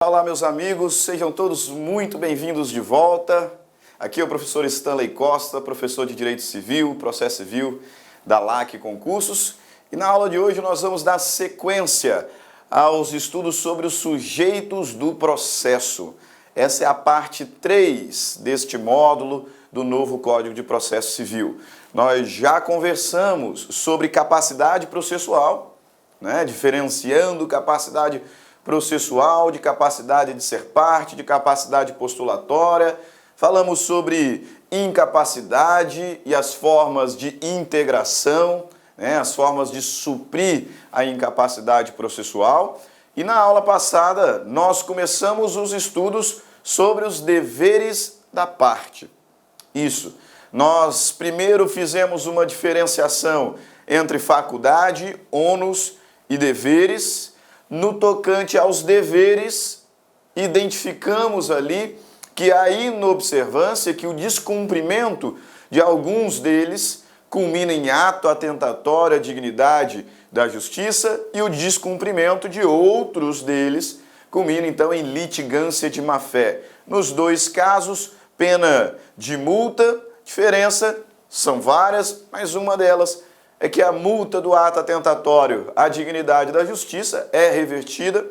Olá, meus amigos, sejam todos muito bem-vindos de volta. Aqui é o professor Stanley Costa, professor de Direito Civil, Processo Civil da LAC Concursos. E na aula de hoje nós vamos dar sequência aos estudos sobre os sujeitos do processo. Essa é a parte 3 deste módulo do novo Código de Processo Civil. Nós já conversamos sobre capacidade processual, diferenciando capacidade processual, de capacidade de ser parte, de capacidade postulatória. Falamos sobre incapacidade e as formas de integração, as formas de suprir a incapacidade processual. E na aula passada nós começamos os estudos sobre os deveres da parte. Isso. Nós primeiro fizemos uma diferenciação entre faculdade, ônus e deveres. No tocante aos deveres, identificamos ali que a inobservância, que o descumprimento de alguns deles culmina em ato atentatório à dignidade da justiça e o descumprimento de outros deles culmina então em litigância de má-fé. Nos dois casos, pena de multa, diferença são várias, mas uma delas é que a multa do ato atentatório à dignidade da justiça é revertida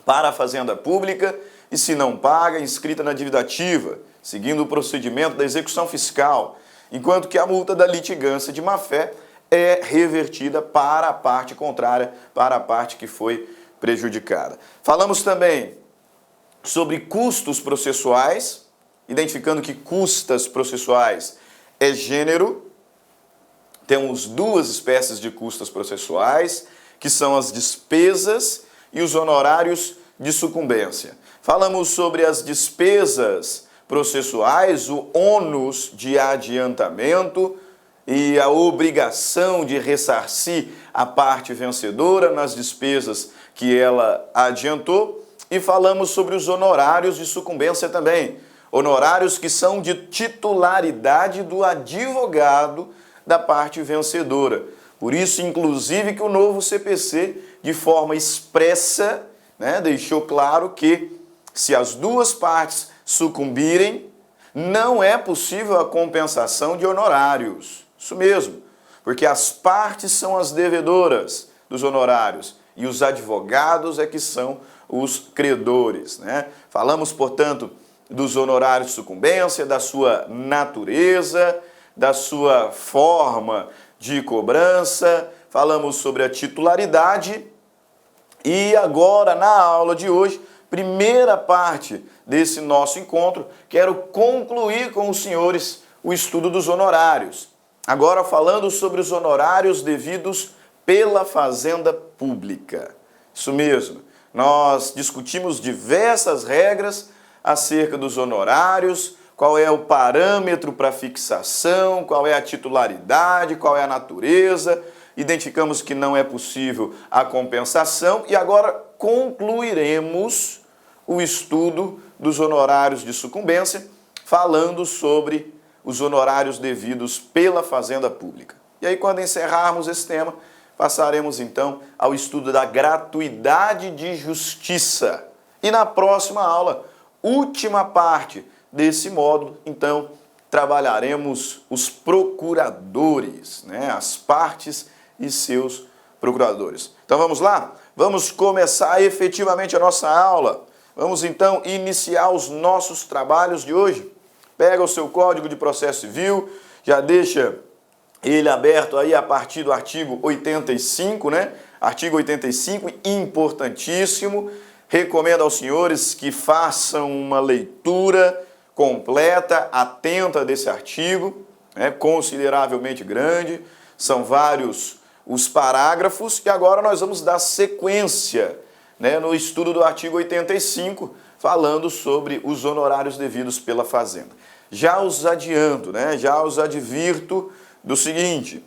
para a Fazenda Pública e, se não paga, inscrita na dívida ativa, seguindo o procedimento da execução fiscal, enquanto que a multa da litigância de má-fé é revertida para a parte contrária, para a parte que foi prejudicada. Falamos também sobre custos processuais, identificando que custas processuais é gênero. Temos duas espécies de custas processuais, que são as despesas e os honorários de sucumbência. Falamos sobre as despesas processuais, o ônus de adiantamento e a obrigação de ressarcir a parte vencedora nas despesas que ela adiantou. E falamos sobre os honorários de sucumbência também. Honorários que são de titularidade do advogado da parte vencedora. Por isso, inclusive, que o novo CPC, de forma expressa, deixou claro que, se as duas partes sucumbirem, não é possível a compensação de honorários. Isso mesmo, porque as partes são as devedoras dos honorários e os advogados é que são os credores. Falamos, portanto, dos honorários de sucumbência, da sua natureza, da sua forma de cobrança, falamos sobre a titularidade e agora na aula de hoje, primeira parte desse nosso encontro, quero concluir com os senhores o estudo dos honorários. Agora falando sobre os honorários devidos pela Fazenda Pública. Isso mesmo, nós discutimos diversas regras acerca dos honorários, qual é o parâmetro para fixação, qual é a titularidade, qual é a natureza. Identificamos que não é possível a compensação e agora concluiremos o estudo dos honorários de sucumbência, falando sobre os honorários devidos pela Fazenda Pública. E aí, quando encerrarmos esse tema, passaremos então ao estudo da gratuidade de justiça. E na próxima aula, última parte desse módulo, então, trabalharemos os procuradores, as partes e seus procuradores. Então vamos lá? Vamos começar efetivamente a nossa aula. Vamos então iniciar os nossos trabalhos de hoje. Pega o seu Código de Processo Civil, já deixa ele aberto aí a partir do artigo 85, Artigo 85, importantíssimo. Recomendo aos senhores que façam uma leitura completa, atenta desse artigo, consideravelmente grande, são vários os parágrafos, e agora nós vamos dar sequência no estudo do artigo 85, falando sobre os honorários devidos pela Fazenda. Já os adianto, já os advirto do seguinte: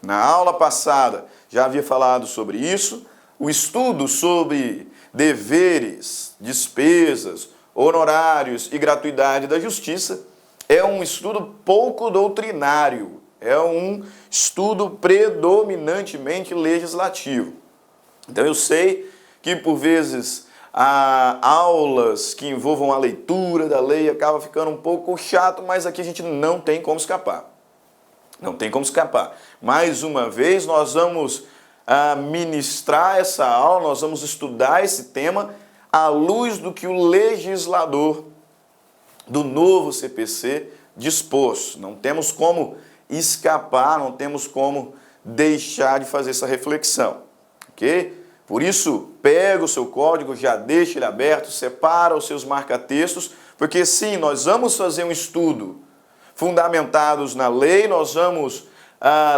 na aula passada já havia falado sobre isso, o estudo sobre deveres, despesas, honorários e gratuidade da justiça é um estudo pouco doutrinário, é um estudo predominantemente legislativo. Então eu sei que por vezes aulas que envolvam a leitura da lei, acaba ficando um pouco chato, mas aqui a gente não tem como escapar. Não tem como escapar. Mais uma vez, nós vamos ministrar essa aula, nós vamos estudar esse tema à luz do que o legislador do novo CPC dispôs. Não temos como escapar, não temos como deixar de fazer essa reflexão, ok? Por isso, pega o seu código, já deixa ele aberto, separa os seus marca-textos, porque sim, nós vamos fazer um estudo fundamentados na lei, nós vamos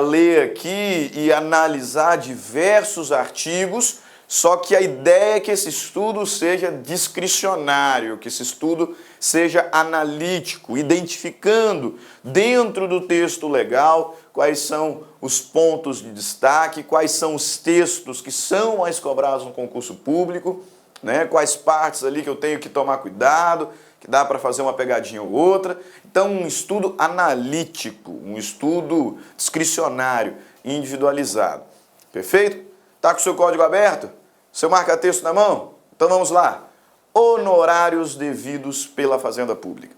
ler aqui e analisar diversos artigos, só que a ideia é que esse estudo seja discricionário, que esse estudo seja analítico, identificando dentro do texto legal quais são os pontos de destaque, quais são os textos que são mais cobrados no concurso público, né? Quais partes ali que eu tenho que tomar cuidado, que dá para fazer uma pegadinha ou outra. Então, um estudo analítico, um estudo discricionário, individualizado. Perfeito? Está com o seu código aberto? Seu marca-texto na mão? Então vamos lá. Honorários devidos pela Fazenda Pública.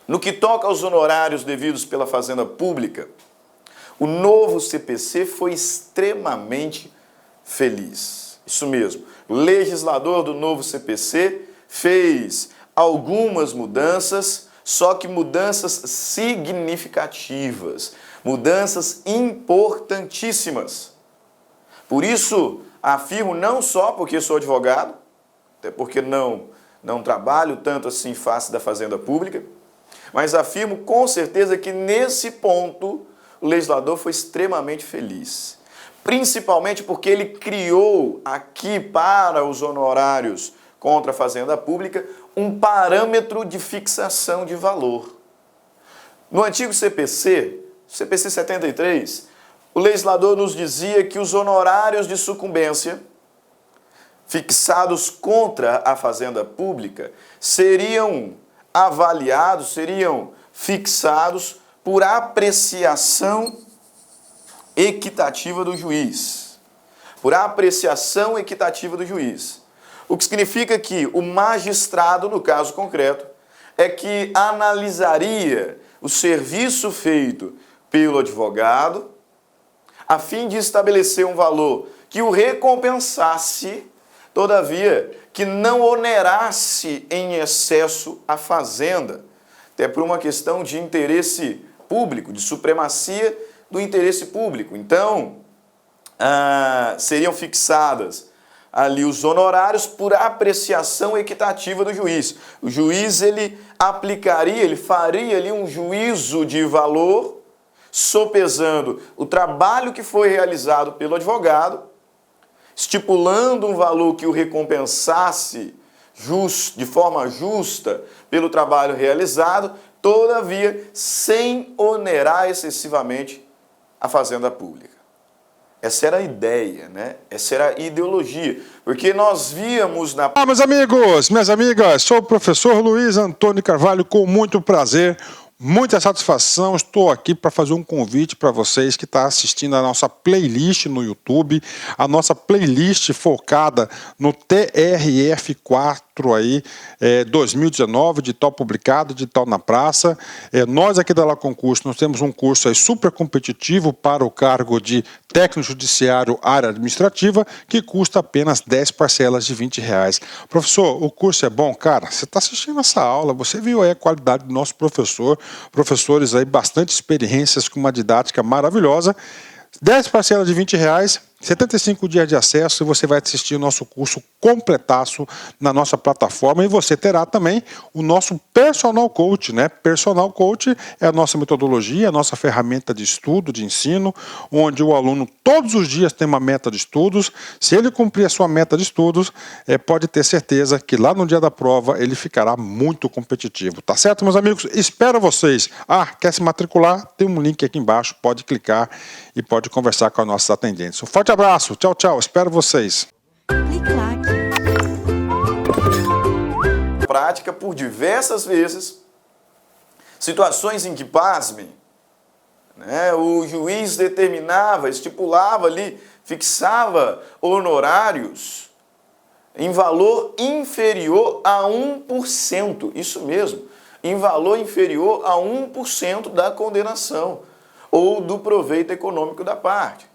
No que toca aos honorários devidos pela Fazenda Pública, o novo CPC foi extremamente feliz. Isso mesmo. O legislador do novo CPC fez algumas mudanças, só que mudanças significativas, mudanças importantíssimas. Por isso, afirmo não só porque sou advogado, até porque não trabalho tanto assim face da Fazenda Pública, mas afirmo com certeza que nesse ponto o legislador foi extremamente feliz. Principalmente porque ele criou aqui para os honorários contra a Fazenda Pública um parâmetro de fixação de valor. No antigo CPC 73, o legislador nos dizia que os honorários de sucumbência fixados contra a Fazenda Pública seriam avaliados, seriam fixados por apreciação equitativa do juiz. Por apreciação equitativa do juiz. O que significa que o magistrado, no caso concreto, é que analisaria o serviço feito pelo advogado a fim de estabelecer um valor que o recompensasse, todavia, que não onerasse em excesso a fazenda, até por uma questão de interesse público, de supremacia do interesse público. Então, seriam fixadas ali os honorários por apreciação equitativa do juiz. O juiz, ele aplicaria, ele faria ali um juízo de valor, sopesando o trabalho que foi realizado pelo advogado, estipulando um valor que o recompensasse de forma justa pelo trabalho realizado, todavia sem onerar excessivamente a Fazenda Pública. Essa era a ideia, né? Essa era a ideologia, porque nós víamos na... Meus amigos, minhas amigas, sou o professor Luiz Antônio Carvalho, com muito prazer, muita satisfação, estou aqui para fazer um convite para vocês que estão assistindo a nossa playlist no YouTube, a nossa playlist focada no TRF4 aí, 2019, de tal publicado, de tal na praça. Nós aqui da La Concurso, nós temos um curso aí super competitivo para o cargo de técnico judiciário área administrativa, que custa apenas 10 parcelas de R$20. Professor, o curso é bom? Cara, você está assistindo essa aula, você viu aí a qualidade do nosso professor, professores aí bastante experiências com uma didática maravilhosa. 10 parcelas de R$20, 75 dias de acesso, e você vai assistir o nosso curso completaço na nossa plataforma, e você terá também o nosso Personal Coach, né? Personal Coach é a nossa metodologia, a nossa ferramenta de estudo, de ensino, onde o aluno todos os dias tem uma meta de estudos. Se ele cumprir a sua meta de estudos, pode ter certeza que lá no dia da prova ele ficará muito competitivo, tá certo, meus amigos? Espero vocês. Quer se matricular? Tem um link aqui embaixo, pode clicar e pode conversar com as nossas atendentes. Um forte abraço, tchau, tchau, espero vocês. Prática por diversas vezes, situações em que, pasmem, né, o juiz determinava, estipulava ali, fixava honorários em valor inferior a 1%. Isso mesmo, em valor inferior a 1% da condenação ou do proveito econômico da parte.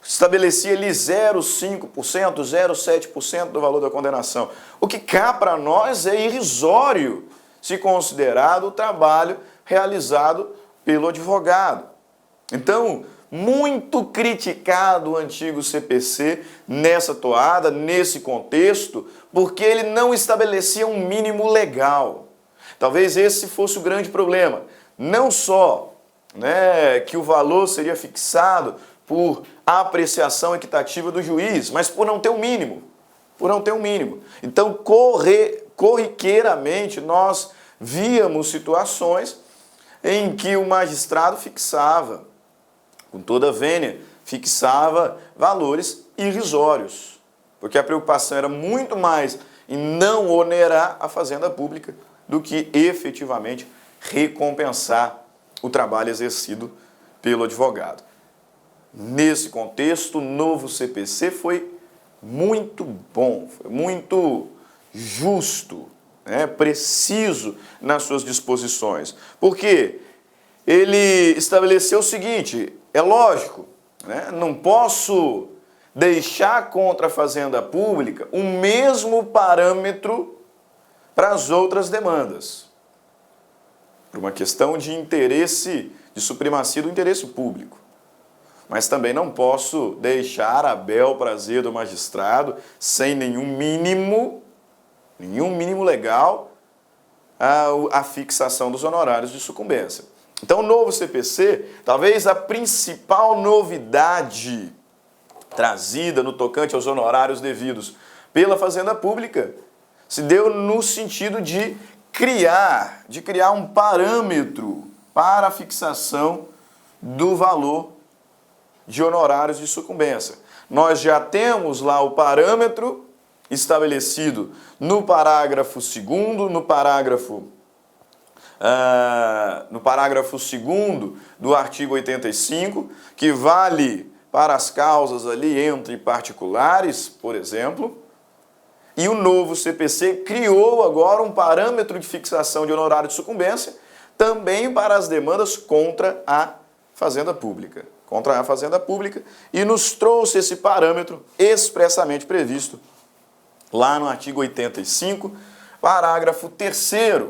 Estabelecia ali 0,5%, 0,7% do valor da condenação. O que cá para nós é irrisório, se considerado o trabalho realizado pelo advogado. Então, muito criticado o antigo CPC nessa toada, nesse contexto, porque ele não estabelecia um mínimo legal. Talvez esse fosse o grande problema. Não só que o valor seria fixado por apreciação equitativa do juiz, mas por não ter um mínimo. Por não ter um mínimo. Então, corriqueiramente, nós víamos situações em que o magistrado fixava, com toda a vênia, fixava valores irrisórios, porque a preocupação era muito mais em não onerar a fazenda pública do que efetivamente recompensar o trabalho exercido pelo advogado. Nesse contexto, o novo CPC foi muito bom, foi muito justo, preciso nas suas disposições. Porque ele estabeleceu o seguinte: é lógico, não posso deixar contra a fazenda pública o mesmo parâmetro para as outras demandas, por uma questão de interesse, de supremacia do interesse público. Mas também não posso deixar a bel prazer do magistrado sem nenhum mínimo legal a fixação dos honorários de sucumbência. Então, o novo CPC, talvez a principal novidade trazida no tocante aos honorários devidos pela Fazenda Pública, se deu no sentido de criar um parâmetro para a fixação do valor de honorários de sucumbência. Nós já temos lá o parâmetro estabelecido no parágrafo 2º, no parágrafo 2º do artigo 85, que vale para as causas ali entre particulares, por exemplo, e o novo CPC criou agora um parâmetro de fixação de honorário de sucumbência também para as demandas contra a Fazenda Pública. E nos trouxe esse parâmetro expressamente previsto lá no artigo 85, parágrafo 3º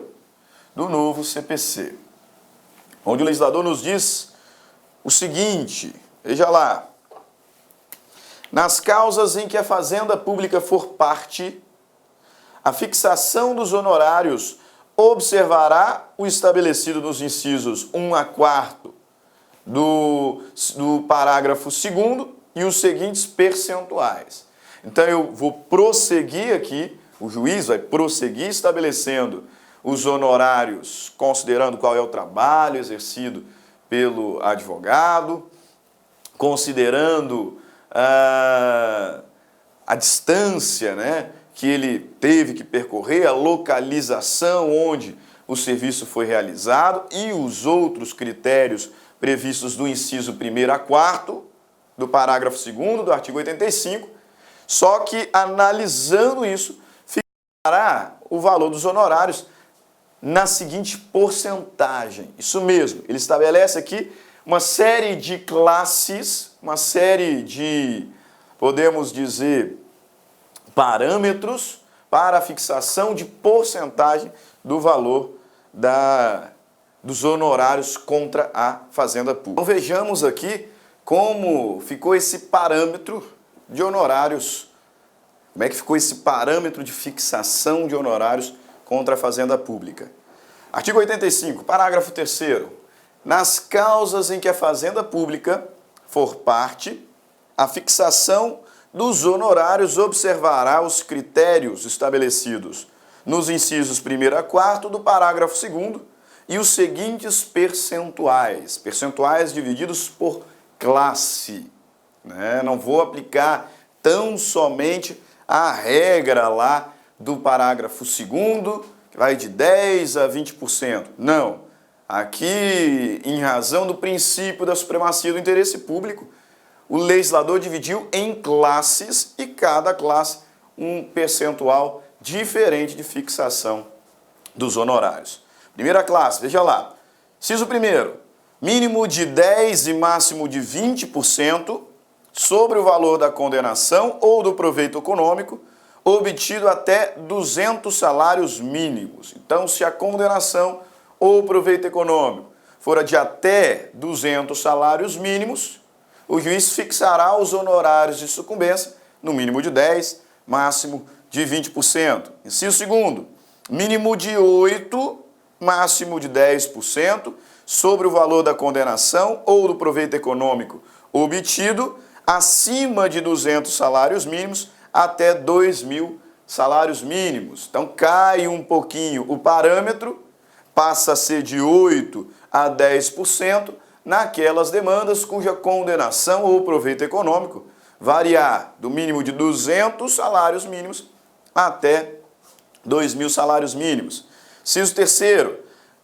do novo CPC, onde o legislador nos diz o seguinte, veja lá: nas causas em que a Fazenda Pública for parte, a fixação dos honorários observará o estabelecido nos incisos 1 a 4º do parágrafo 2º e os seguintes percentuais. Então eu vou prosseguir aqui, o juiz vai prosseguir estabelecendo os honorários, considerando qual é o trabalho exercido pelo advogado, considerando a distância que ele teve que percorrer, a localização onde o serviço foi realizado e os outros critérios previstos do inciso 1º a 4º do parágrafo 2º do artigo 85, só que analisando isso, ficará o valor dos honorários na seguinte porcentagem. Isso mesmo, ele estabelece aqui uma série de classes, uma série de, podemos dizer, parâmetros para a fixação de porcentagem do valor dos honorários contra a Fazenda Pública. Então vejamos aqui como ficou esse parâmetro de honorários, como é que ficou esse parâmetro de fixação de honorários contra a Fazenda Pública. Artigo 85, parágrafo 3º. Nas causas em que a Fazenda Pública for parte, a fixação dos honorários observará os critérios estabelecidos nos incisos 1º a 4º do parágrafo 2º e os seguintes percentuais divididos por classe. Não vou aplicar tão somente a regra lá do parágrafo 2º, que vai de 10% a 20%. Não. Aqui, em razão do princípio da supremacia do interesse público, o legislador dividiu em classes e cada classe um percentual diferente de fixação dos honorários. Primeira classe, veja lá. Inciso primeiro, mínimo de 10% e máximo de 20% sobre o valor da condenação ou do proveito econômico obtido até 200 salários mínimos. Então, se a condenação ou o proveito econômico for de até 200 salários mínimos, o juiz fixará os honorários de sucumbência no mínimo de 10%, máximo de 20%. Inciso segundo, mínimo de 8%, máximo de 10% sobre o valor da condenação ou do proveito econômico obtido acima de 200 salários mínimos até 2.000 salários mínimos. Então cai um pouquinho o parâmetro, passa a ser de 8% a 10% naquelas demandas cuja condenação ou proveito econômico variar do mínimo de 200 salários mínimos até 2.000 salários mínimos. Inciso terceiro,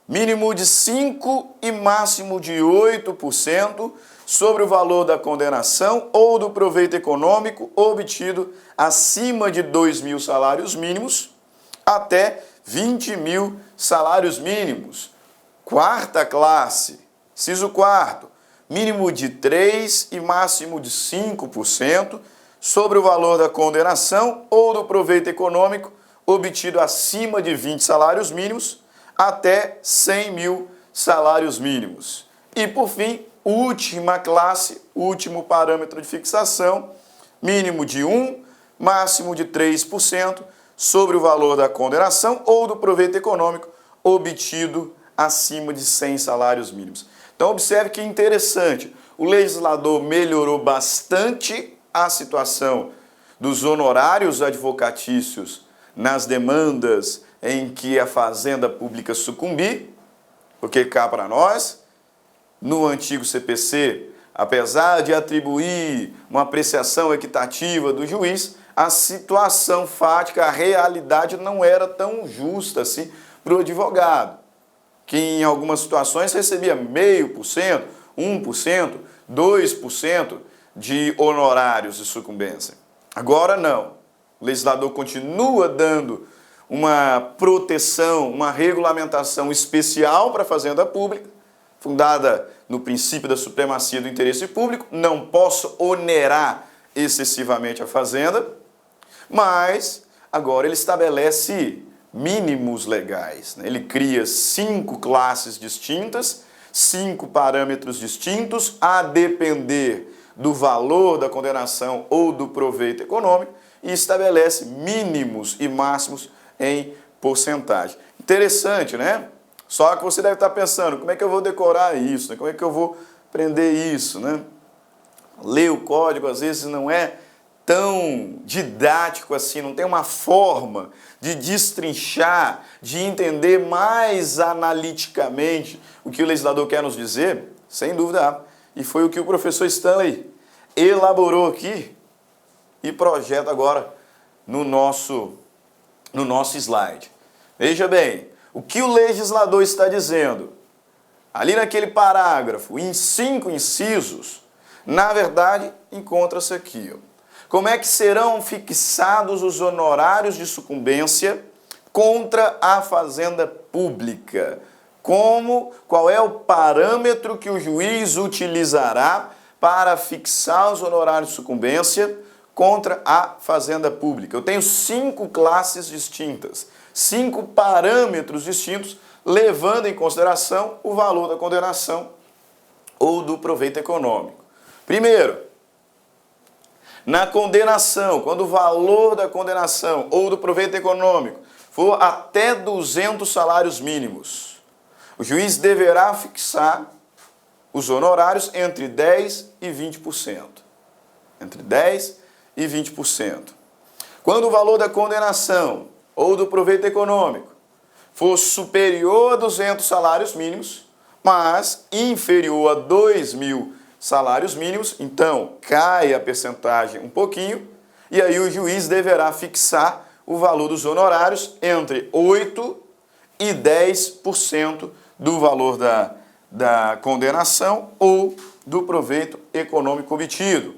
mínimo de 5% e máximo de 8% sobre o valor da condenação ou do proveito econômico obtido acima de 2.000 salários mínimos até 20.000 salários mínimos. Quarta classe, inciso quarto, mínimo de 3% e máximo de 5% sobre o valor da condenação ou do proveito econômico obtido acima de 20 salários mínimos até 100.000 salários mínimos. E, por fim, última classe, último parâmetro de fixação, mínimo de 1%, máximo de 3% sobre o valor da condenação ou do proveito econômico obtido acima de 100 salários mínimos. Então, observe que interessante, o legislador melhorou bastante a situação dos honorários advocatícios nas demandas em que a Fazenda Pública sucumbir, porque cá para nós, no antigo CPC, apesar de atribuir uma apreciação equitativa do juiz, a situação fática, a realidade não era tão justa assim para o advogado, que em algumas situações recebia 0,5%, 1%, 2% de honorários de sucumbência. Agora não. O legislador continua dando uma proteção, uma regulamentação especial para a Fazenda Pública, fundada no princípio da supremacia do interesse público. Não posso onerar excessivamente a Fazenda, mas agora ele estabelece mínimos legais, né? Ele cria 5 classes distintas, 5 parâmetros distintos, a depender do valor da condenação ou do proveito econômico, e estabelece mínimos e máximos em porcentagem. Interessante, né? Só que você deve estar pensando, como é que eu vou decorar isso? Né? Como é que eu vou aprender isso? Né? Ler o código, às vezes, não é tão didático assim, não tem uma forma de destrinchar, de entender mais analiticamente o que o legislador quer nos dizer, sem dúvida. E foi o que o professor Stanley elaborou aqui e projeta agora no nosso slide. Veja bem, o que o legislador está dizendo? Ali naquele parágrafo, em 5 incisos, na verdade, encontra-se aqui. Como é que serão fixados os honorários de sucumbência contra a Fazenda Pública? Qual é o parâmetro que o juiz utilizará para fixar os honorários de sucumbência contra a Fazenda Pública? Eu tenho 5 classes distintas, 5 parâmetros distintos, levando em consideração o valor da condenação ou do proveito econômico. Primeiro, na condenação, quando o valor da condenação ou do proveito econômico for até 200 salários mínimos, o juiz deverá fixar os honorários entre 10% e 20%. Entre 10% e 20%. Quando o valor da condenação ou do proveito econômico for superior a 200 salários mínimos, mas inferior a 2.000 salários mínimos, então cai a percentagem um pouquinho, e aí o juiz deverá fixar o valor dos honorários entre 8% e 10% do valor da condenação ou do proveito econômico obtido.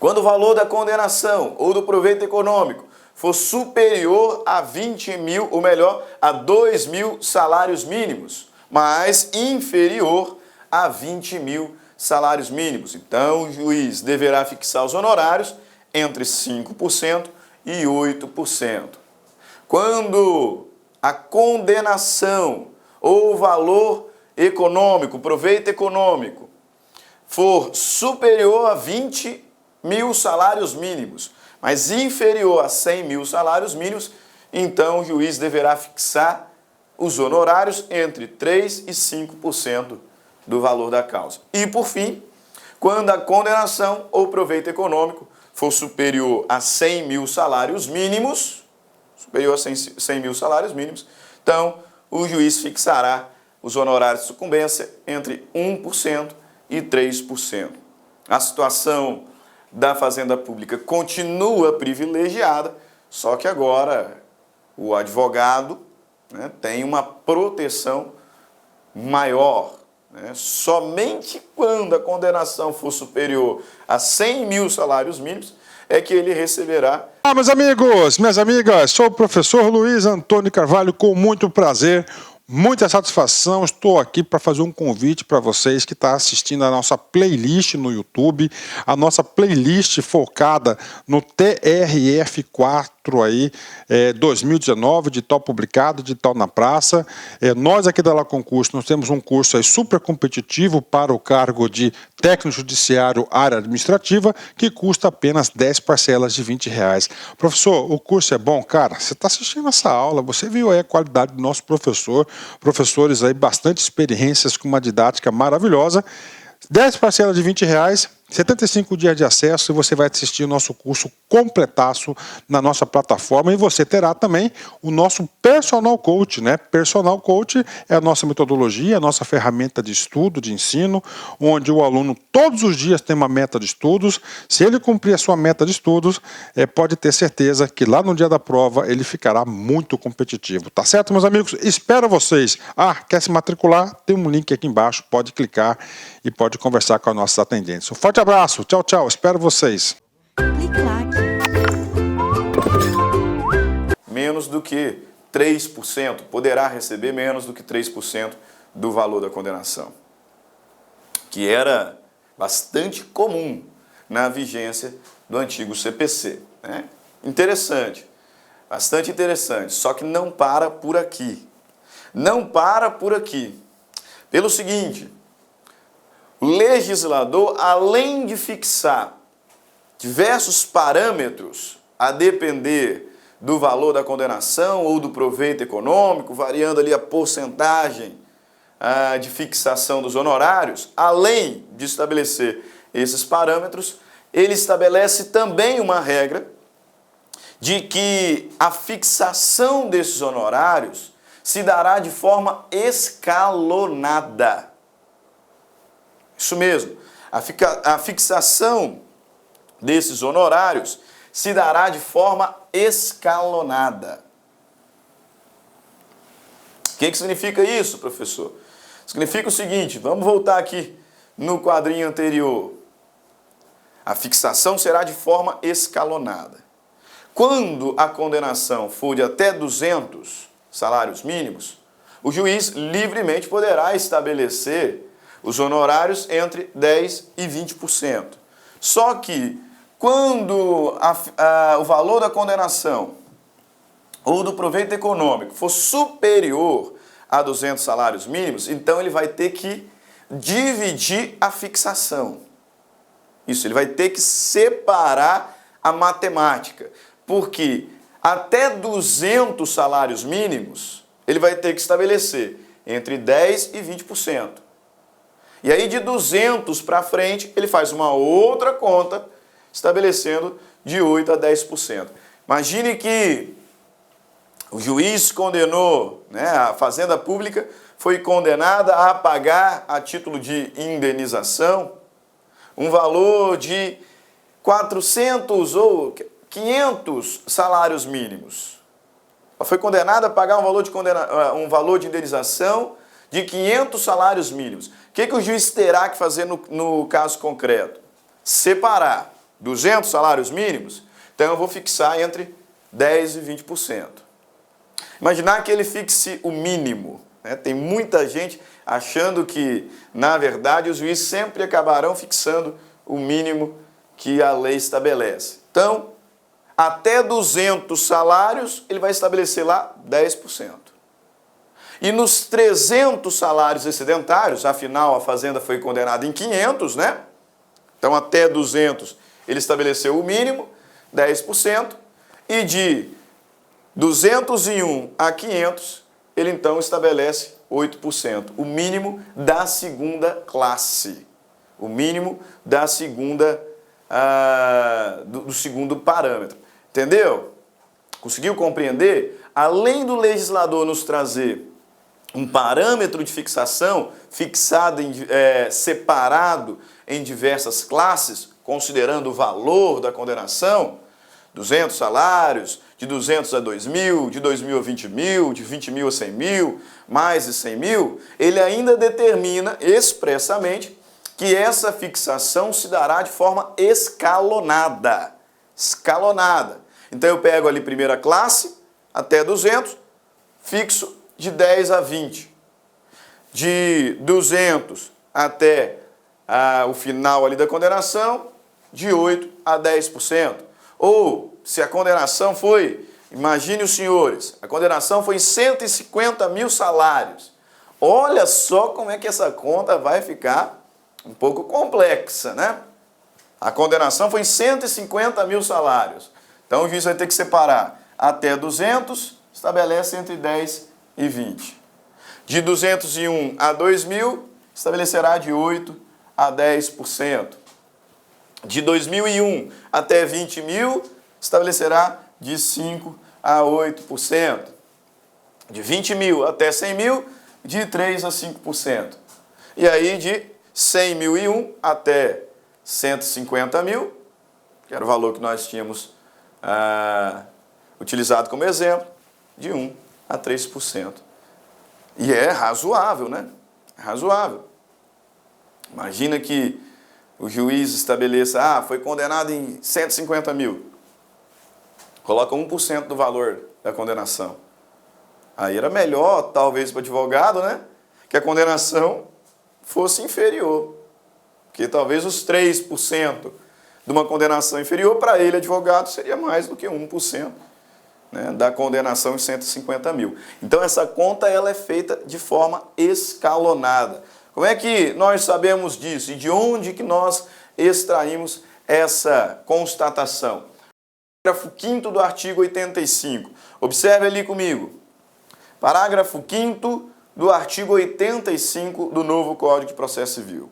Quando o valor da condenação ou do proveito econômico for superior a 20 mil, ou melhor, a 2 mil salários mínimos, mas inferior a 20 mil salários mínimos. Então, o juiz deverá fixar os honorários entre 5% e 8%. Quando a condenação ou o valor econômico, proveito econômico, for superior a 20 mil salários mínimos, mas inferior a 100 mil salários mínimos, então o juiz deverá fixar os honorários entre 3% e 5% do valor da causa. E, por fim, quando a condenação ou proveito econômico for superior a 100 mil salários mínimos, então o juiz fixará os honorários de sucumbência entre 1% e 3%. A situação da Fazenda Pública continua privilegiada, só que agora o advogado, né, tem uma proteção maior. Somente quando a condenação for superior a 100 mil salários mínimos é que ele receberá. Meus amigos, minhas amigas, sou o professor Luiz Antônio Carvalho, com muito prazer, muita satisfação. Estou aqui para fazer um convite para vocês que estão assistindo a nossa playlist no YouTube, a nossa playlist focada no TRF4 aí, 2019, de tal publicado, de tal na praça. Nós aqui da La Concurso, nós temos um curso aí super competitivo para o cargo de técnico judiciário área administrativa, que custa apenas 10 parcelas de R$20. Professor, o curso é bom? Cara, você está assistindo essa aula, você viu aí a qualidade do nosso professor, professores aí, bastante experiências, com uma didática maravilhosa. 10 parcelas de R$20, 75 dias de acesso, e você vai assistir o nosso curso completaço na nossa plataforma, e você terá também o nosso Personal Coach, né? Personal Coach é a nossa metodologia, a nossa ferramenta de estudo, de ensino, onde o aluno todos os dias tem uma meta de estudos. Se ele cumprir a sua meta de estudos, pode ter certeza que lá no dia da prova ele ficará muito competitivo. Tá certo, meus amigos? Espero vocês. Quer se matricular? Tem um link aqui embaixo, pode clicar e pode conversar com os nossos atendentes. Um forte abraço, tchau, tchau, espero vocês. Menos do que 3%, poderá receber menos do que 3% do valor da condenação, que era bastante comum na vigência do antigo CPC. Né? Interessante, bastante interessante, só que não para por aqui. Não para por aqui. Pelo seguinte, o legislador, além de fixar diversos parâmetros a depender do valor da condenação ou do proveito econômico, variando ali a porcentagem de fixação dos honorários, além de estabelecer esses parâmetros, ele estabelece também uma regra de que a fixação desses honorários se dará de forma escalonada. Isso mesmo, a fixação desses honorários se dará de forma escalonada. O que significa isso, professor? Significa o seguinte, vamos voltar aqui no quadrinho anterior. A fixação será de forma escalonada. Quando a condenação for de até 200 salários mínimos, o juiz livremente poderá estabelecer os honorários entre 10% e 20%. Só que, quando o valor da condenação ou do proveito econômico for superior a 200 salários mínimos, então ele vai ter que dividir a fixação. Isso, ele vai ter que separar a matemática, porque até 200 salários mínimos, ele vai ter que estabelecer entre 10% e 20%. E aí de 200 para frente, ele faz uma outra conta, estabelecendo de 8% a 10%. Imagine que o juiz condenou, né, a Fazenda Pública foi condenada a pagar, a título de indenização, um valor de 400 ou 500 salários mínimos. Ela foi condenada a pagar um valor de indenização de 500 salários mínimos. O que o juiz terá que fazer no caso concreto? Separar. 200 salários mínimos, então eu vou fixar entre 10% e 20%. Imaginar que ele fixe o mínimo, né? Tem muita gente achando que, na verdade, os juízes sempre acabarão fixando o mínimo que a lei estabelece. Então, até 200 salários, ele vai estabelecer lá 10%. E nos 300 salários excedentários, afinal a fazenda foi condenada em 500, né? Então até 200 ele estabeleceu o mínimo, 10%, e de 201 a 500 ele então estabelece 8%, o mínimo da segunda classe, o mínimo da segunda, do segundo parâmetro. Entendeu? Conseguiu compreender? Além do legislador nos trazer um parâmetro de fixação fixado, separado em diversas classes, considerando o valor da condenação, 200 salários, de 200 a 2.000, de 2.000 a 20.000, de 20.000 a 100.000, mais de 100.000, ele ainda determina expressamente que essa fixação se dará de forma escalonada. Escalonada. Então eu pego ali primeira classe, até 200, fixo de 10 a 20. De 200 até o final ali da condenação, de 8 a 10%. Ou, se a condenação foi, imagine os senhores, a condenação foi em 150 mil salários. Olha só como é que essa conta vai ficar um pouco complexa, né? A condenação foi em 150 mil salários. Então o juiz vai ter que separar até 200, estabelece entre 10 e 20. De 201 a 2.000, estabelecerá de 8 a 10%. De 2001 até 20.000, estabelecerá de 5 a 8%. De 20.000 até 100.000, de 3 a 5%. E aí de 100.001 até 150.000, que era o valor que nós tínhamos utilizado como exemplo, de 1 a 3%. E é razoável, né? É razoável. Imagina que o juiz estabeleça, foi condenado em 150 mil. Coloca 1% do valor da condenação. Aí era melhor, talvez para o advogado, né? Que a condenação fosse inferior. Porque talvez os 3% de uma condenação inferior, para ele, advogado, seria mais do que 1%, né, da condenação em 150 mil. Então, essa conta ela é feita de forma escalonada. Como é que nós sabemos disso? E de onde que nós extraímos essa constatação? Parágrafo 5º do artigo 85. Observe ali comigo. Parágrafo 5º do artigo 85 do novo Código de Processo Civil.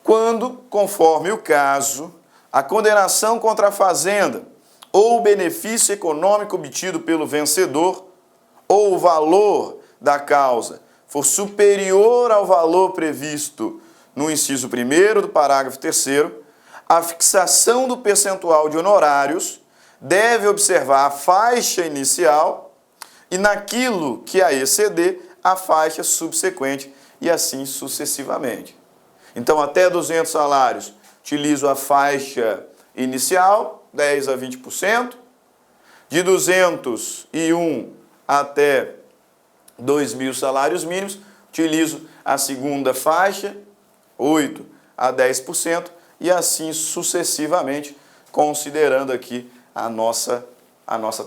Quando, conforme o caso, a condenação contra a fazenda ou o benefício econômico obtido pelo vencedor ou o valor da causa for superior ao valor previsto no inciso 1º do parágrafo 3º, a fixação do percentual de honorários deve observar a faixa inicial e, naquilo que a exceder, a faixa subsequente e assim sucessivamente. Então, até 200 salários, utilizo a faixa inicial, 10% a 20%. De 201 até 2.000 salários mínimos, utilizo a segunda faixa, 8% a 10%, e assim sucessivamente, considerando aqui a nossa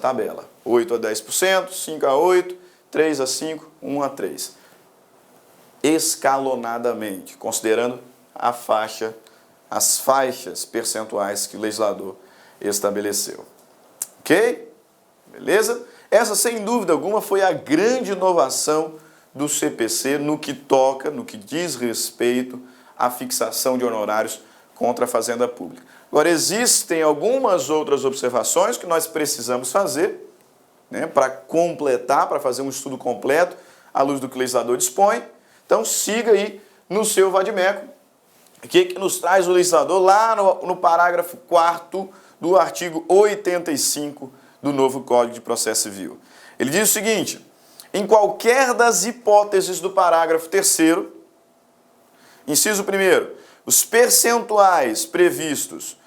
tabela. 8% a 10%, 5% a 8%, 3% a 5%, 1% a 3%. Escalonadamente, considerando as faixas percentuais que o legislador estabeleceu. Ok? Beleza? Essa, sem dúvida alguma, foi a grande inovação do CPC no que diz respeito à fixação de honorários contra a fazenda pública. Agora, existem algumas outras observações que nós precisamos fazer, né, para completar, para fazer um estudo completo, à luz do que o legislador dispõe. Então, siga aí no seu vadimeco, o que nos traz o legislador lá no parágrafo 4º do artigo 85 do novo Código de Processo Civil. Ele diz o seguinte: em qualquer das hipóteses do parágrafo 3º, inciso 1º, os percentuais previstos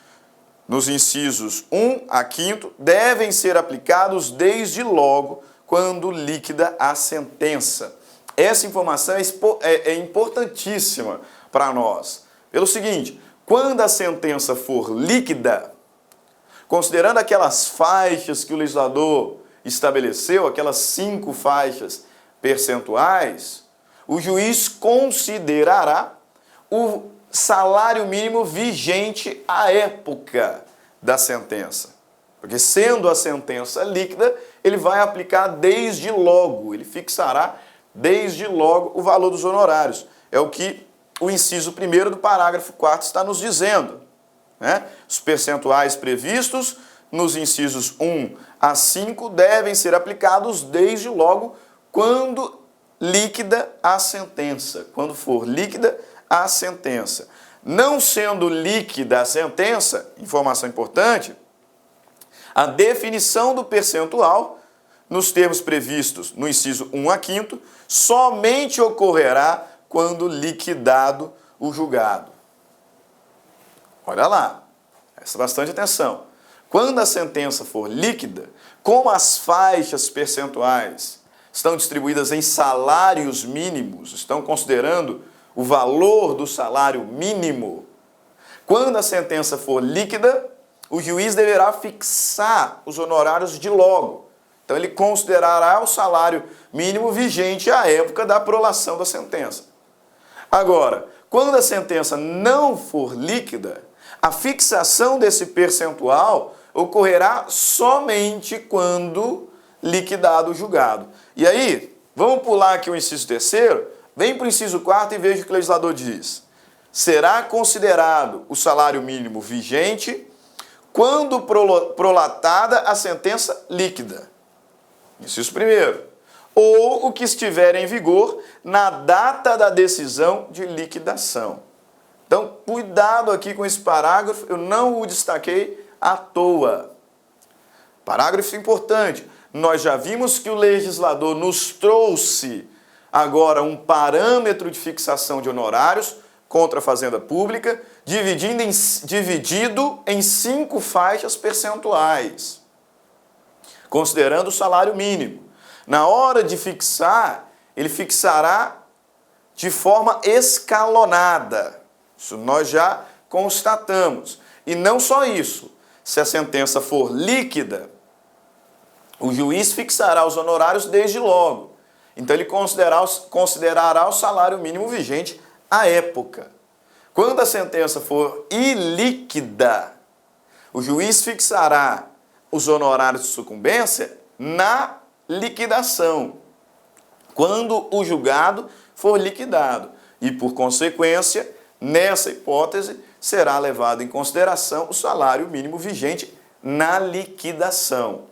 nos incisos 1 a 5º, devem ser aplicados desde logo quando líquida a sentença. Essa informação é importantíssima para nós. Pelo seguinte, quando a sentença for líquida, considerando aquelas faixas que o legislador estabeleceu, aquelas 5 faixas percentuais, o juiz considerará o salário mínimo vigente à época da sentença. Porque sendo a sentença líquida, ele vai aplicar desde logo, ele fixará desde logo o valor dos honorários. É o que o inciso 1º do parágrafo 4º está nos dizendo, né? Os percentuais previstos nos incisos 1 a 5 devem ser aplicados desde logo quando líquida a sentença. Quando for líquida a sentença. Não sendo líquida a sentença, informação importante, a definição do percentual, nos termos previstos no inciso 1 a 5º, somente ocorrerá quando liquidado o julgado. Olha lá, presta bastante atenção. Quando a sentença for líquida, como as faixas percentuais estão distribuídas em salários mínimos, estão considerando o valor do salário mínimo, quando a sentença for líquida, o juiz deverá fixar os honorários de logo. Então, ele considerará o salário mínimo vigente à época da prolação da sentença. Agora, quando a sentença não for líquida, a fixação desse percentual ocorrerá somente quando liquidado o julgado. E aí, vamos pular aqui o inciso 3º, vem para o inciso 4º e veja o que o legislador diz. Será considerado o salário mínimo vigente quando prolatada a sentença líquida. Inciso 1º. Ou o que estiver em vigor na data da decisão de liquidação. Então, cuidado aqui com esse parágrafo, eu não o destaquei à toa. Parágrafo importante. Nós já vimos que o legislador nos trouxe agora um parâmetro de fixação de honorários contra a Fazenda Pública, dividido em 5 faixas percentuais, considerando o salário mínimo. Na hora de fixar, ele fixará de forma escalonada. Isso nós já constatamos. E não só isso, se a sentença for líquida, o juiz fixará os honorários desde logo. Então, ele considerará o salário mínimo vigente à época. Quando a sentença for ilíquida, o juiz fixará os honorários de sucumbência na liquidação, quando o julgado for liquidado. E, por consequência, nessa hipótese, será levado em consideração o salário mínimo vigente na liquidação,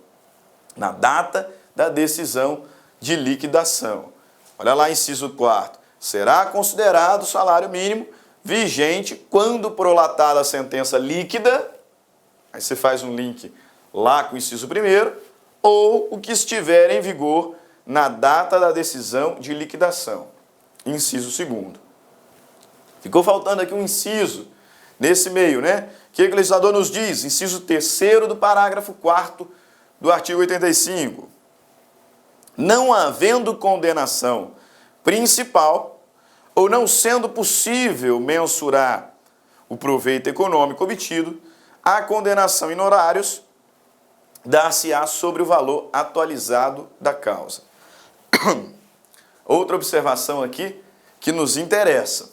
na data da decisão de liquidação. Olha lá, inciso 4º. Será considerado o salário mínimo vigente quando prolatada a sentença líquida, aí você faz um link lá com o inciso 1º, ou o que estiver em vigor na data da decisão de liquidação. Inciso 2º. Ficou faltando aqui um inciso nesse meio, né? O que o legislador nos diz? Inciso 3º do parágrafo 4º do artigo 85. Não havendo condenação principal ou não sendo possível mensurar o proveito econômico obtido, a condenação em honorários dar-se-á sobre o valor atualizado da causa. Outra observação aqui que nos interessa.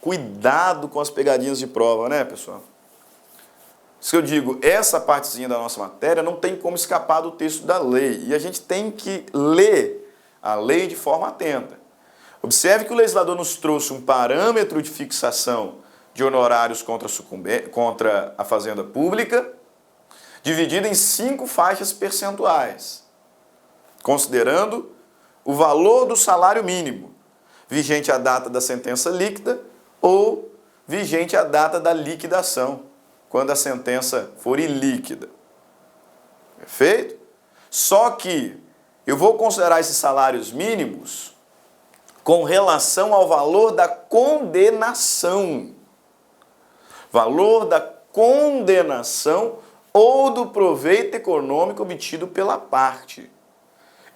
Cuidado com as pegadinhas de prova, né, pessoal? Isso que eu digo, essa partezinha da nossa matéria não tem como escapar do texto da lei. E a gente tem que ler a lei de forma atenta. Observe que o legislador nos trouxe um parâmetro de fixação de honorários contra a Fazenda Pública, dividido em 5 faixas percentuais, considerando o valor do salário mínimo, vigente à data da sentença líquida ou vigente à data da liquidação, quando a sentença for ilíquida. Perfeito? Só que eu vou considerar esses salários mínimos com relação ao valor da condenação. Valor da condenação ou do proveito econômico obtido pela parte,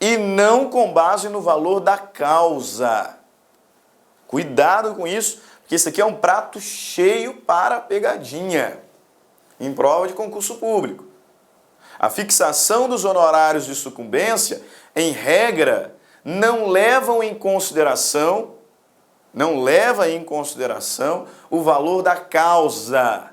e não com base no valor da causa. Cuidado com isso, porque isso aqui é um prato cheio para pegadinha em prova de concurso público. A fixação dos honorários de sucumbência, em regra, não leva em consideração o valor da causa,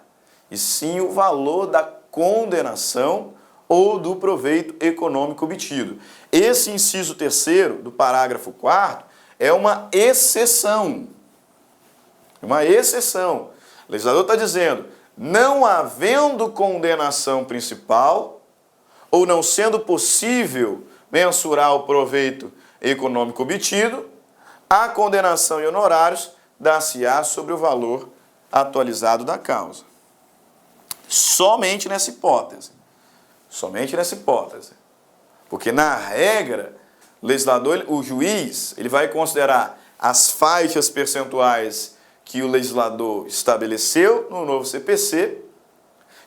e sim o valor da condenação ou do proveito econômico obtido. Esse inciso 3º do parágrafo 4º é uma exceção. Uma exceção. O legislador está dizendo, não havendo condenação principal, ou não sendo possível mensurar o proveito econômico obtido, a condenação e honorários dar-se-á sobre o valor atualizado da causa. Somente nessa hipótese. Somente nessa hipótese. Porque, na regra, o legislador, o juiz, ele vai considerar as faixas percentuais que o legislador estabeleceu no novo CPC,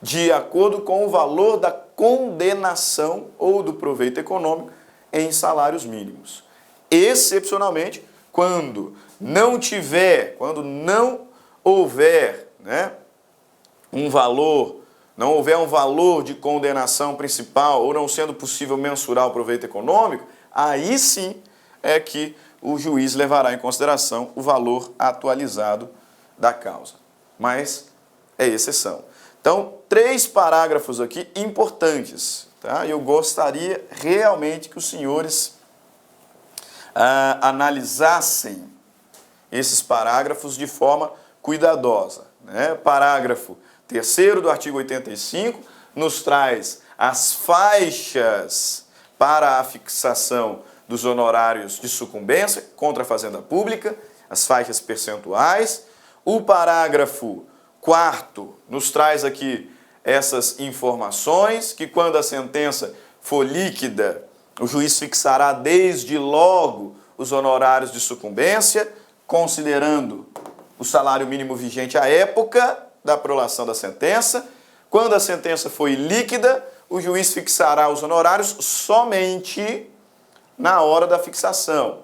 de acordo com o valor da condenação ou do proveito econômico em salários mínimos. Excepcionalmente, quando não houver um valor de condenação principal ou não sendo possível mensurar o proveito econômico, aí sim é que o juiz levará em consideração o valor atualizado da causa. Mas é exceção. Então, 3 parágrafos aqui importantes, tá? Eu gostaria realmente que os senhores analisassem esses parágrafos de forma cuidadosa, né? Parágrafo 3º do artigo 85 nos traz as faixas para a fixação dos honorários de sucumbência contra a Fazenda Pública, as faixas percentuais. O parágrafo 4º nos traz aqui essas informações, que quando a sentença for líquida, o juiz fixará desde logo os honorários de sucumbência, considerando o salário mínimo vigente à época da prolação da sentença. Quando a sentença foi líquida, o juiz fixará os honorários somente na hora da fixação,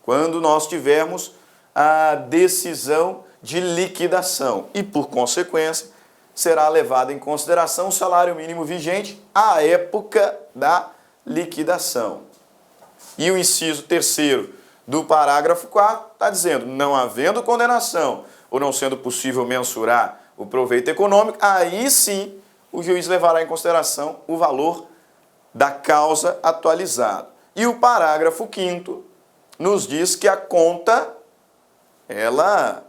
quando nós tivermos a decisão de liquidação. E, por consequência, será levado em consideração o salário mínimo vigente à época da liquidação. E o inciso 3º do parágrafo 4º está dizendo, não havendo condenação ou não sendo possível mensurar o proveito econômico, aí sim o juiz levará em consideração o valor da causa atualizado. E o parágrafo 5º nos diz que a conta, ela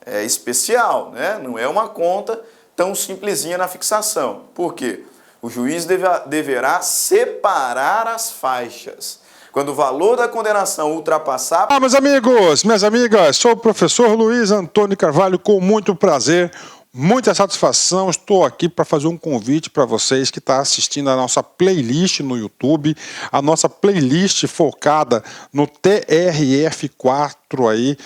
é especial, né? Não é uma conta tão simplesinha na fixação. Por quê? O juiz deverá separar as faixas. Quando o valor da condenação ultrapassar... Meus amigos, minhas amigas, sou o professor Luiz Antônio Carvalho, com muito prazer, muita satisfação. Estou aqui para fazer um convite para vocês que estão assistindo a nossa playlist no YouTube, a nossa playlist focada no TRF4 aí,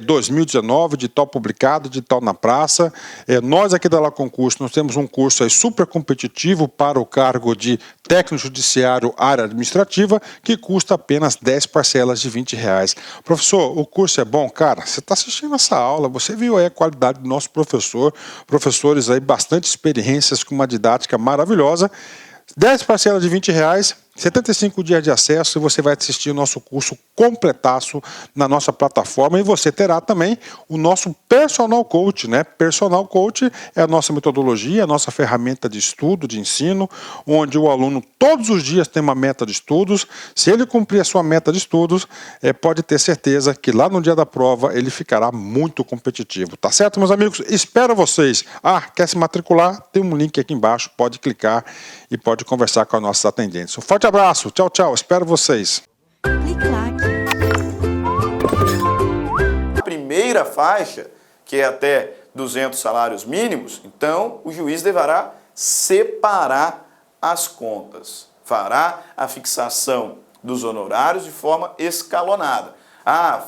2019, de tal publicado, de tal na praça. Nós aqui da La Concurso, nós temos um curso aí super competitivo para o cargo de técnico judiciário área administrativa, que custa apenas 10 parcelas de R$20. Professor, o curso é bom? Cara, você está assistindo essa aula, você viu aí a qualidade do nosso professor, professores aí bastante experiências com uma didática maravilhosa. 10 parcelas de R$20, 75 dias de acesso, e você vai assistir o nosso curso completaço na nossa plataforma, e você terá também o nosso Personal Coach, né? Personal Coach é a nossa metodologia, a nossa ferramenta de estudo, de ensino, onde o aluno todos os dias tem uma meta de estudos. Se ele cumprir a sua meta de estudos, pode ter certeza que lá no dia da prova ele ficará muito competitivo, tá certo, meus amigos? Espero vocês. Quer se matricular? Tem um link aqui embaixo, pode clicar e pode conversar com as nossas atendentes. Um forte abraço, tchau, tchau, espero vocês. A primeira faixa, que é até 200 salários mínimos, então o juiz deverá separar as contas, fará a fixação dos honorários de forma escalonada.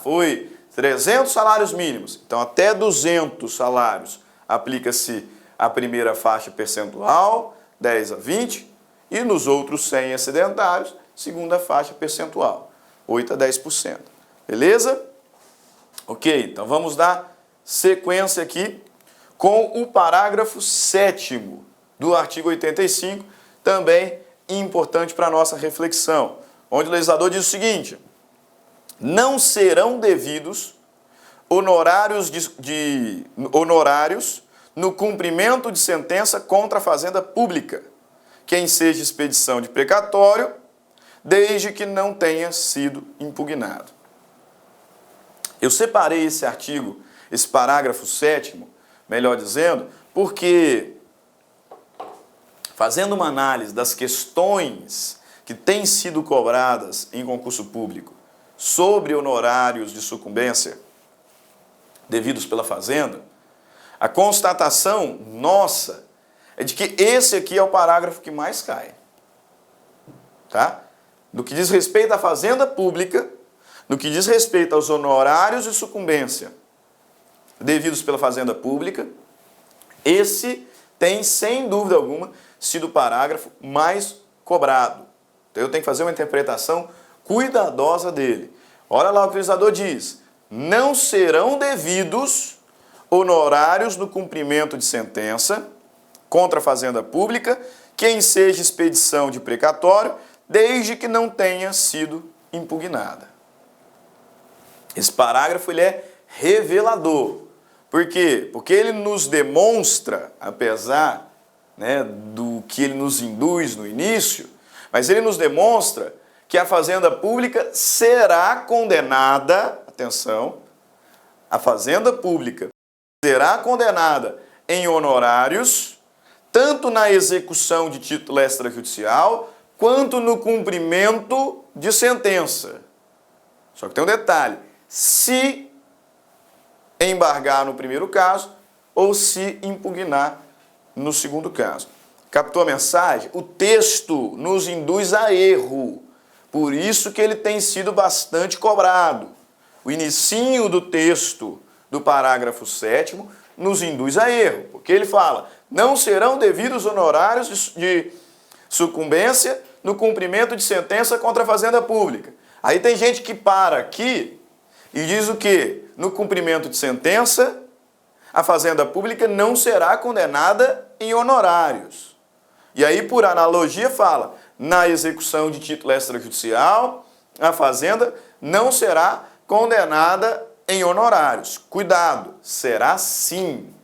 Foi 300 salários mínimos, então até 200 salários aplica-se a primeira faixa percentual, 10 a 20, e nos outros 100 excedentários, segunda faixa percentual, 8 a 10%. Beleza? Ok, então vamos dar sequência aqui com o parágrafo 7º do artigo 85, também importante para a nossa reflexão, onde o legislador diz o seguinte: não serão devidos honorários no cumprimento de sentença contra a fazenda pública, quem seja expedição de precatório, desde que não tenha sido impugnado. Eu separei esse artigo, esse parágrafo 7º, melhor dizendo, porque, fazendo uma análise das questões que têm sido cobradas em concurso público sobre honorários de sucumbência devidos pela Fazenda, a constatação nossa é de que esse aqui é o parágrafo que mais cai. Tá? No que diz respeito à Fazenda Pública, no que diz respeito aos honorários de sucumbência devidos pela Fazenda Pública, esse tem, sem dúvida alguma, sido o parágrafo mais cobrado. Então eu tenho que fazer uma interpretação cuidadosa dele. Olha lá o que o legislador diz: não serão devidos honorários no cumprimento de sentença contra a Fazenda Pública, quem seja expedição de precatório, desde que não tenha sido impugnada. Esse parágrafo ele é revelador. Por quê? Porque ele nos demonstra, apesar, né, do que ele nos induz no início, mas ele nos demonstra que a Fazenda Pública será condenada, atenção, a Fazenda Pública será condenada em honorários, tanto na execução de título extrajudicial, quanto no cumprimento de sentença. Só que tem um detalhe: se embargar no primeiro caso ou se impugnar no segundo caso. Captou a mensagem? O texto nos induz a erro, por isso que ele tem sido bastante cobrado. O inicinho do texto do parágrafo 7º nos induz a erro, porque ele fala: não serão devidos honorários de sucumbência no cumprimento de sentença contra a Fazenda Pública. Aí tem gente que para aqui e diz o quê? No cumprimento de sentença, a Fazenda Pública não será condenada em honorários. E aí, por analogia, fala: na execução de título extrajudicial, a Fazenda não será condenada em honorários. Cuidado, será sim.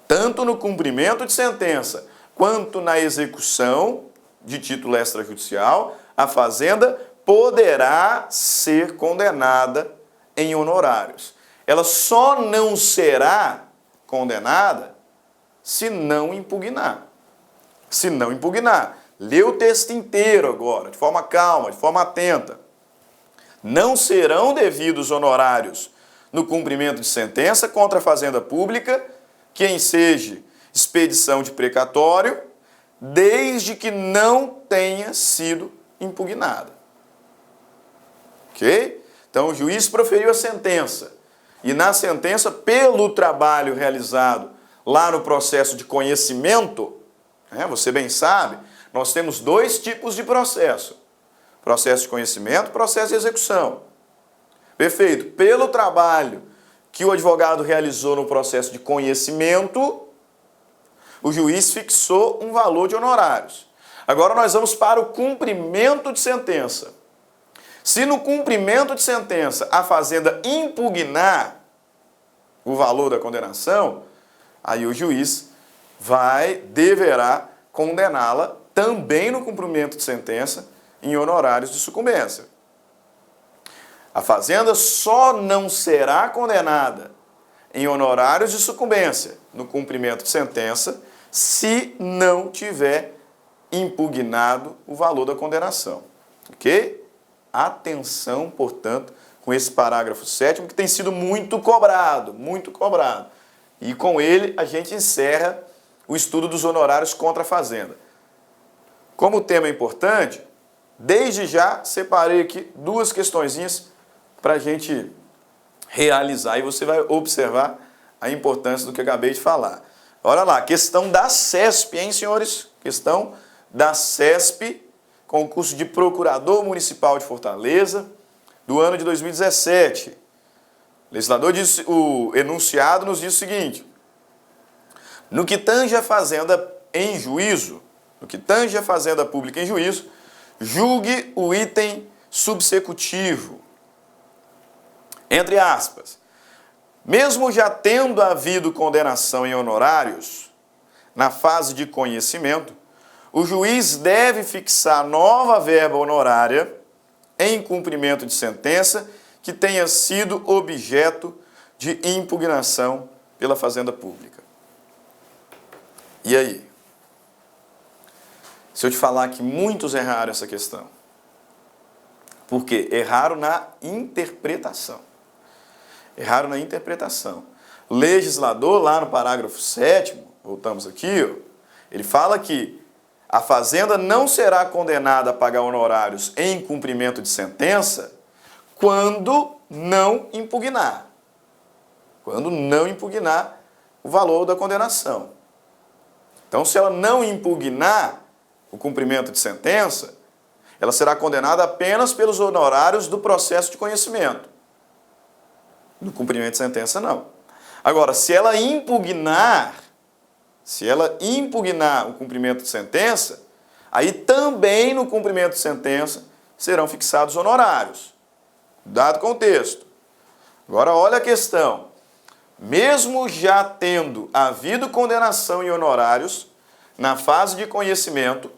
Tanto no cumprimento de sentença, quanto na execução de título extrajudicial, a Fazenda poderá ser condenada em honorários. Ela só não será condenada se não impugnar. Se não impugnar. Lê o texto inteiro agora, de forma calma, de forma atenta. Não serão devidos honorários no cumprimento de sentença contra a Fazenda Pública, quem seja expedição de precatório, desde que não tenha sido impugnada. Ok? Então o juiz proferiu a sentença, e na sentença, pelo trabalho realizado lá no processo de conhecimento, você bem sabe, nós temos dois tipos de processo: processo de conhecimento e processo de execução. Perfeito. Pelo trabalho que o advogado realizou no processo de conhecimento, o juiz fixou um valor de honorários. Agora nós vamos para o cumprimento de sentença. Se no cumprimento de sentença a Fazenda impugnar o valor da condenação, aí o juiz deverá condená-la também no cumprimento de sentença em honorários de sucumbência. A Fazenda só não será condenada em honorários de sucumbência no cumprimento de sentença se não tiver impugnado o valor da condenação. Ok? Atenção, portanto, com esse parágrafo 7º, que tem sido muito cobrado, muito cobrado. E com ele a gente encerra o estudo dos honorários contra a Fazenda. Como o tema é importante, desde já separei aqui duas questõezinhas para a gente realizar. E você vai observar a importância do que eu acabei de falar. Olha lá, questão da CESP, hein, senhores? Questão da CESP, concurso de Procurador Municipal de Fortaleza, do ano de 2017. O legislador disse, o enunciado nos diz o seguinte: no que tange a fazenda em juízo, no que tange a fazenda pública em juízo, julgue o item subsecutivo, entre aspas, mesmo já tendo havido condenação em honorários, na fase de conhecimento, o juiz deve fixar nova verba honorária em cumprimento de sentença que tenha sido objeto de impugnação pela Fazenda Pública. E aí? Se eu te falar que muitos erraram essa questão. Por quê? Erraram na interpretação. Erraram na interpretação. O legislador, lá no parágrafo 7º, voltamos aqui, ó, ele fala que a Fazenda não será condenada a pagar honorários em cumprimento de sentença quando não impugnar. Quando não impugnar o valor da condenação. Então, se ela não impugnar o cumprimento de sentença, ela será condenada apenas pelos honorários do processo de conhecimento. No cumprimento de sentença, não. Agora, se ela impugnar o cumprimento de sentença, aí também no cumprimento de sentença serão fixados honorários, dado o contexto. Agora, olha a questão. Mesmo já tendo havido condenação em honorários, na fase de conhecimento,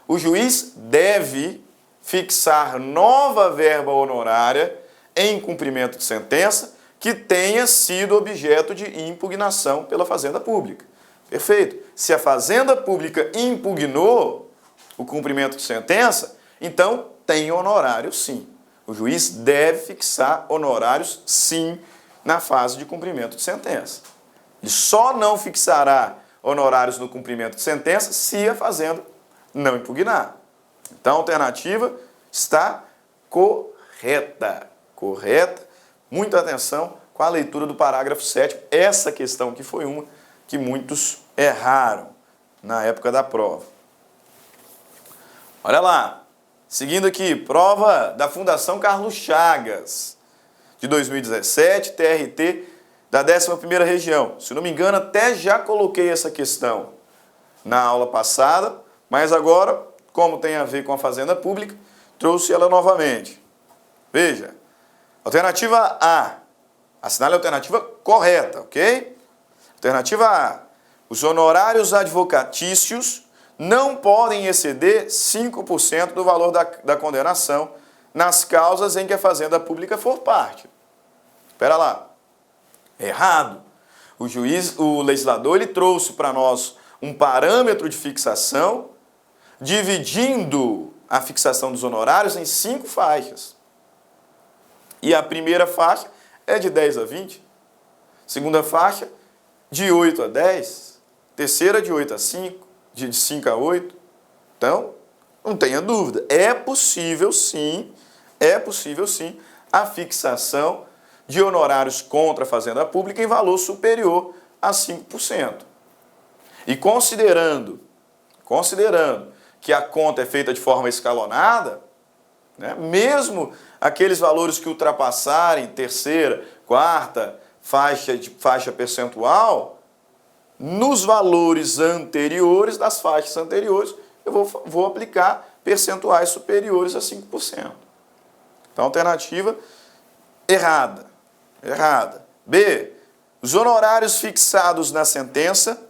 o juiz deve fixar nova verba honorária em cumprimento de sentença que tenha sido objeto de impugnação pela Fazenda Pública. Perfeito. Se a Fazenda Pública impugnou o cumprimento de sentença, então tem honorário sim. O juiz deve fixar honorários sim na fase de cumprimento de sentença. Ele só não fixará honorários no cumprimento de sentença se a Fazenda não impugnar. Então a alternativa está correta. Correta. Muita atenção com a leitura do parágrafo 7º. Essa questão aqui foi uma que muitos erraram na época da prova. Olha lá. Seguindo aqui, prova da Fundação Carlos Chagas, de 2017, TRT da 11ª região. Se não me engano, até já coloquei essa questão na aula passada, mas agora, como tem a ver com a Fazenda Pública, trouxe ela novamente. Veja, alternativa A, assinale a alternativa correta, ok? Alternativa A, os honorários advocatícios não podem exceder 5% do valor da condenação nas causas em que a Fazenda Pública for parte. Espera lá. Errado. O legislador, ele trouxe para nós um parâmetro de fixação, dividindo a fixação dos honorários em 5 faixas. E a primeira faixa é de 10 a 20, segunda faixa de 8 a 10, terceira de 8 a 5, de 5 a 8. Então, não tenha dúvida, é possível sim a fixação de honorários contra a Fazenda Pública em valor superior a 5%. E considerando que a conta é feita de forma escalonada, né, mesmo aqueles valores que ultrapassarem terceira, quarta faixa percentual, nos valores anteriores, das faixas anteriores, eu vou aplicar percentuais superiores a 5%. Então, alternativa errada. B. Os honorários fixados na sentença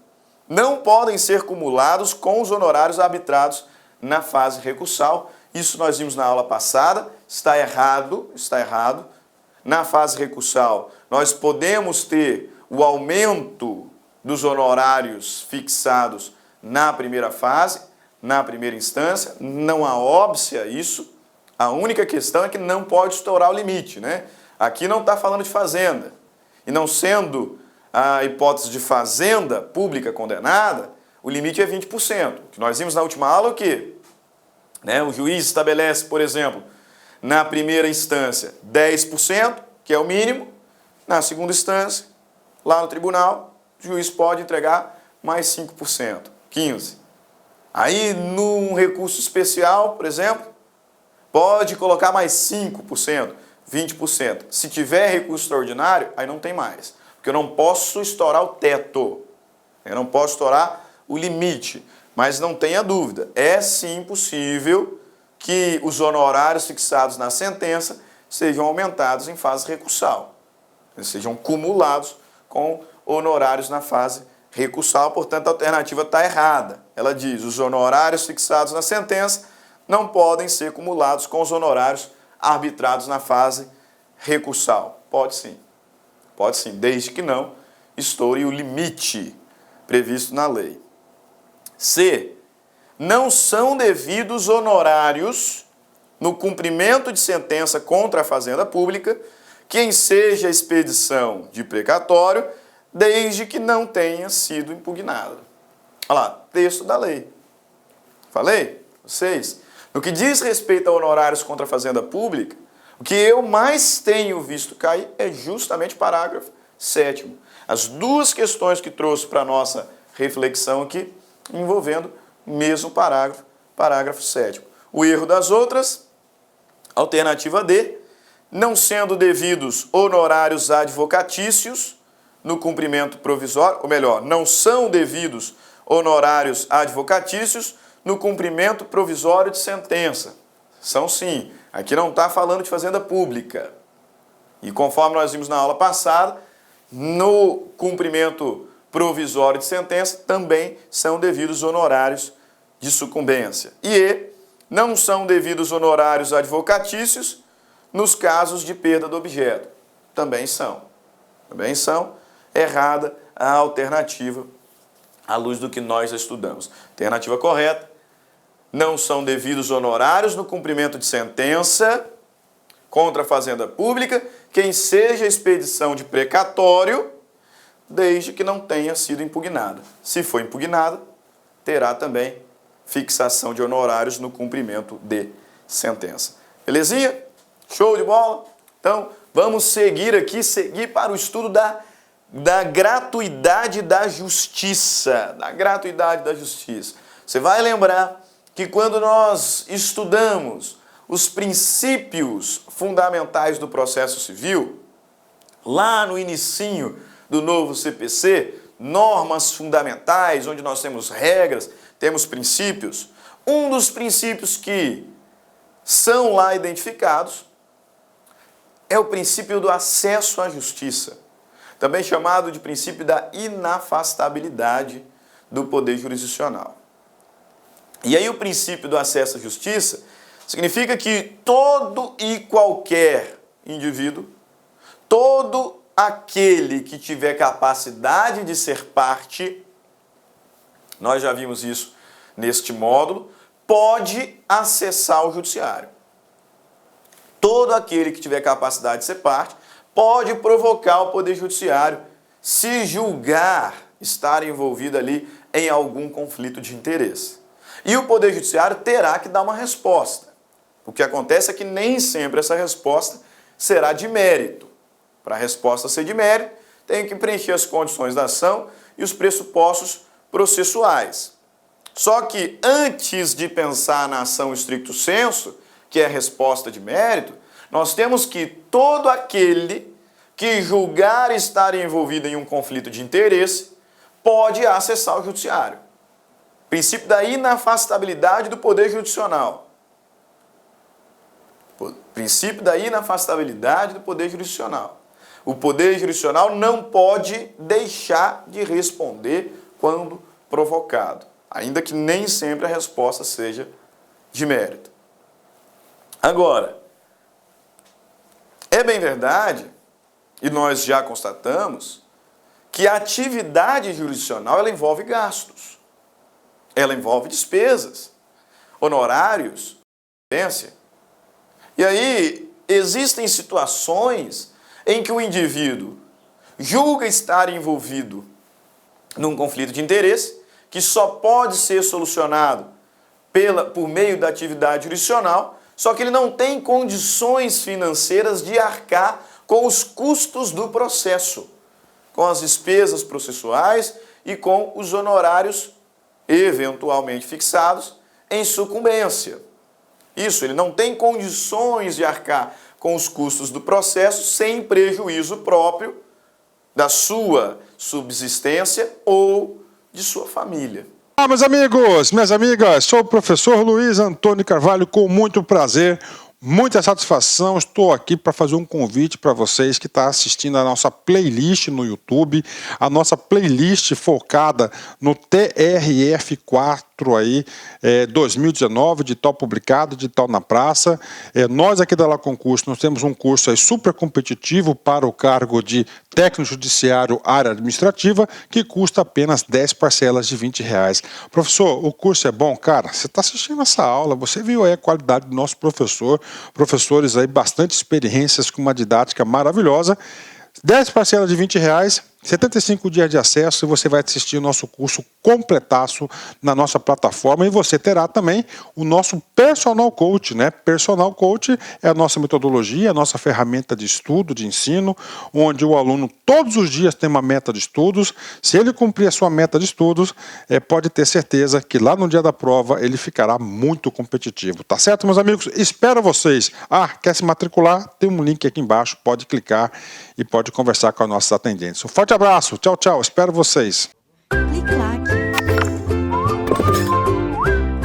não podem ser cumulados com os honorários arbitrados na fase recursal. Isso nós vimos na aula passada. Está errado. Na fase recursal, nós podemos ter o aumento dos honorários fixados na primeira fase, na primeira instância. Não há óbice isso. A única questão é que não pode estourar o limite, né? Aqui não está falando de fazenda. E não sendo a hipótese de fazenda pública condenada, o limite é 20%. O que nós vimos na última aula é o quê? Né? O juiz estabelece, por exemplo, na primeira instância, 10%, que é o mínimo. Na segunda instância, lá no tribunal, o juiz pode entregar mais 5%, 15%. Aí, num recurso especial, por exemplo, pode colocar mais 5%, 20%. Se tiver recurso extraordinário, aí não tem mais. Porque eu não posso estourar o teto. Eu não posso estourar o limite. Mas não tenha dúvida, é sim possível que os honorários fixados na sentença sejam aumentados em fase recursal. Eles sejam cumulados com honorários na fase recursal, portanto a alternativa está errada. Ela diz, os honorários fixados na sentença não podem ser cumulados com os honorários arbitrados na fase recursal. Pode sim, desde que não estoure o limite previsto na lei. C. Não são devidos honorários no cumprimento de sentença contra a Fazenda Pública que enseja a expedição de precatório, desde que não tenha sido impugnada. Olha lá, texto da lei. Falei? Vocês? No que diz respeito a honorários contra a Fazenda Pública, o que eu mais tenho visto cair é justamente o parágrafo 7º. As duas questões que trouxe para a nossa reflexão aqui, envolvendo o mesmo parágrafo, parágrafo 7º. O erro das outras, alternativa D, não sendo devidos honorários advocatícios no cumprimento provisório, ou melhor, não são devidos honorários advocatícios no cumprimento provisório de sentença. São sim. Aqui não está falando de fazenda pública. E conforme nós vimos na aula passada, no cumprimento provisório de sentença também são devidos honorários de sucumbência. E não são devidos honorários advocatícios nos casos de perda do objeto. Também são. Errada a alternativa à luz do que nós estudamos. Alternativa correta. Não são devidos honorários no cumprimento de sentença contra a Fazenda Pública quem seja expedição de precatório, desde que não tenha sido impugnada. Se for impugnada, terá também fixação de honorários no cumprimento de sentença. Belezinha? Show de bola? Então, vamos seguir para o estudo da gratuidade da justiça. Você vai lembrar que quando nós estudamos os princípios fundamentais do processo civil, lá no inicinho do novo CPC, normas fundamentais, onde nós temos regras, temos princípios, um dos princípios que são lá identificados é o princípio do acesso à justiça, também chamado de princípio da inafastabilidade do poder jurisdicional. E aí o princípio do acesso à justiça significa que todo e qualquer indivíduo, todo aquele que tiver capacidade de ser parte, nós já vimos isso neste módulo, pode acessar o judiciário. Todo aquele que tiver capacidade de ser parte pode provocar o Poder Judiciário se julgar estar envolvido ali em algum conflito de interesse. E o Poder Judiciário terá que dar uma resposta. O que acontece é que nem sempre essa resposta será de mérito. Para a resposta ser de mérito, tem que preencher as condições da ação e os pressupostos processuais. Só que antes de pensar na ação stricto sensu, que é a resposta de mérito, nós temos que todo aquele que julgar estar envolvido em um conflito de interesse pode acessar o judiciário. Princípio da inafastabilidade do poder jurisdicional. Princípio da inafastabilidade do poder jurisdicional. O poder jurisdicional não pode deixar de responder quando provocado, ainda que nem sempre a resposta seja de mérito. Agora, é bem verdade, e nós já constatamos, que a atividade jurisdicional ela envolve gastos, ela envolve despesas, honorários, expense. E aí existem situações em que o indivíduo julga estar envolvido num conflito de interesse que só pode ser solucionado por meio da atividade jurisdicional, só que ele não tem condições financeiras de arcar com os custos do processo, com as despesas processuais e com os honorários eventualmente fixados em sucumbência. Isso, ele não tem condições de arcar com os custos do processo sem prejuízo próprio da sua subsistência ou de sua família. Olá, meus amigos, minhas amigas, sou o professor Luiz Antônio Carvalho, com muito prazer, muita satisfação. Estou aqui para fazer um convite para vocês que estão assistindo a nossa playlist no YouTube, a nossa playlist focada no TRF4 aí, 2019, edital publicado, edital na praça. Nós aqui da La Concurso, nós temos um curso aí super competitivo para o cargo de técnico judiciário área administrativa, que custa apenas 10 parcelas de R$20. Professor, o curso é bom? Cara, você está assistindo essa aula, você viu aí a qualidade do nosso professor, professores aí bastante experiências com uma didática maravilhosa. 10 parcelas de R$20, 75 dias de acesso, e você vai assistir o nosso curso completaço na nossa plataforma, e você terá também o nosso Personal Coach, né? Personal Coach é a nossa metodologia, a nossa ferramenta de estudo, de ensino, onde o aluno todos os dias tem uma meta de estudos. Se ele cumprir a sua meta de estudos, pode ter certeza que lá no dia da prova ele ficará muito competitivo. Tá certo, meus amigos? Espero vocês. Quer se matricular? Tem um link aqui embaixo, pode clicar e pode conversar com os nossos atendentes. Um forte abraço, tchau, tchau, espero vocês. Clique lá.